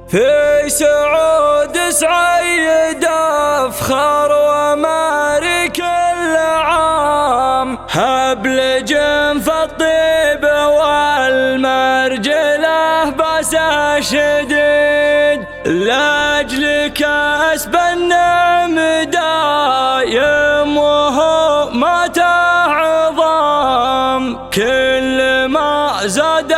في سعود سعيد افخر وماري كل عام، هبل جنف الطيب والمرجله باس شديد، لاجل كسب النعم دايم وهو ما تعظم، كل ما زاد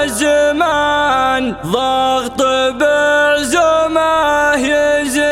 الزمان ضغط بعزمه يزيد.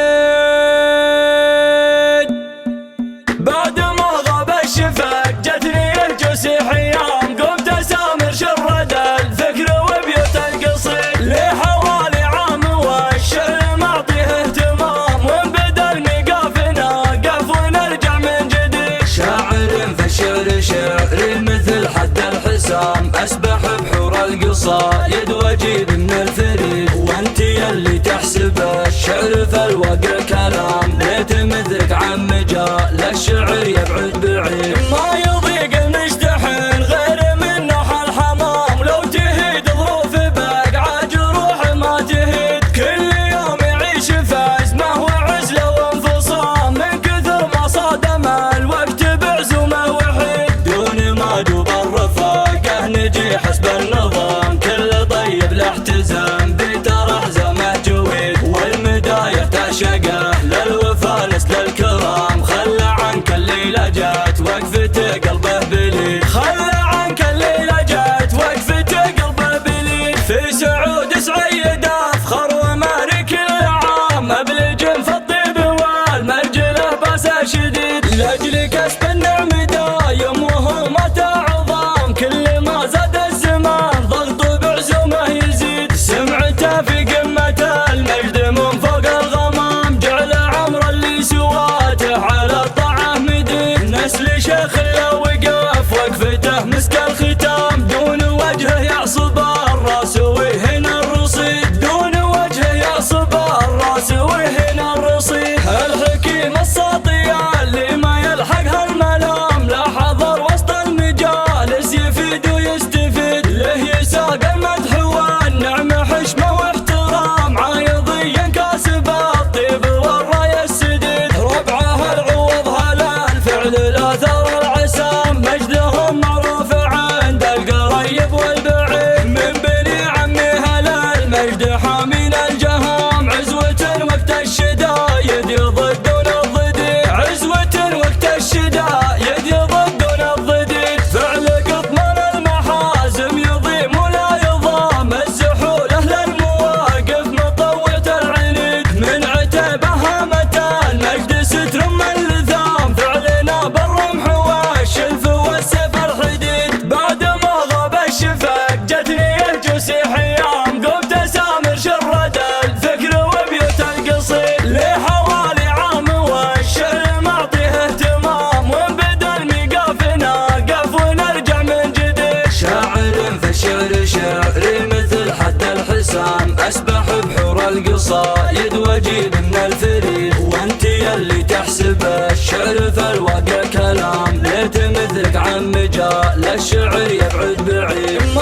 بعد ما غاب الشفق جتني الجسيح ايام، قمت اسامر شرد الفكر وبيوت القصيد، لحوالي عام والشعر معطيه اهتمام، وانبدل ميقافنا قف ونرجع من جديد. شاعر فالشعر شعري مثل حد الحسام، اسبح بحور القصايد واجيب من الفريد، وانت يلي تحسب الشعر فالواقع كلام، ليت مثلك عم جال الشعر يبعد بعيد. ما يضيق المجتحن غير من نوح الحمام، لو تهيد ظروف بقع جروح ما تهيد، كل يوم يعيش في ازمه وعزله وانفصام، من كثر ما صادم الوقت بعزومه وحيد، دون ما دوب الرفاقه نجي حسب النظام، كل طيب الاحتزام بترى حزامه جويد، والمدايه تعشقه للوفا نسل الكرام، خلى عنك الليله جات وقفته قلبه بليد، خلى عنك الليله جات وقفته قلبه بليد. في سعود سعيد افخر وماري كل عام، ابلج في الطيب والمرجله باس شديد، لاجل كسب النعم دايم وهو ما تعظم، كل ما زاد الزمان ضغط بعزومه يزيد، سمعته في قمه المجد من فوق الغمام، جعل عمر اللي سواته على الطاعه مدين، نسل شيخ لو وقف وقفته مسك الختام، دون وجهه يعصب الراس وهنا الرصيد، دون وجهه يعصب الراس وهنا الرصيد. الحكيم الساطي اللي ما يلحق هالملام، لا حضر وسط المجالس يفيد ويستفيد، له يساق المدح والنعم حشمه واحترام، عايضيا كاسب الطيب والراي السديد، ربعه العوض هلا الفعل الاثر العسام، مجدهم معروف عند القريب والبعيد، من بني عمي هلا المجد حامين الجهام، عزوة وقت الشدايد يضدون الضديد، عزوة وقت الشدايد يضدون الضديد، فعل قطمان المحازم يضيم ولا يضام، الزحول اهل المواقف مطوعة العنيد، من عتبه هامة المجد ستر من اللثام، فعلنا بالرمح والشلف والسيف الحديد. بعد ما غاب الشفق جتني الجسيح ايام، قمت اسامر شرد الفكر وبيوت القصيد، لحوالي عام والشعر معطيه اهتمام، وانبدل ميقافنا قف ونرجع من جديد. شاعر فالشعر شعري مثل حد الحسام، اسبح بحور القصايد واجيب من الفريد، وانت يلي تحسب الشعر فالواقع كلام، ليت مثلك عم جال الشعر يبعد بعيد.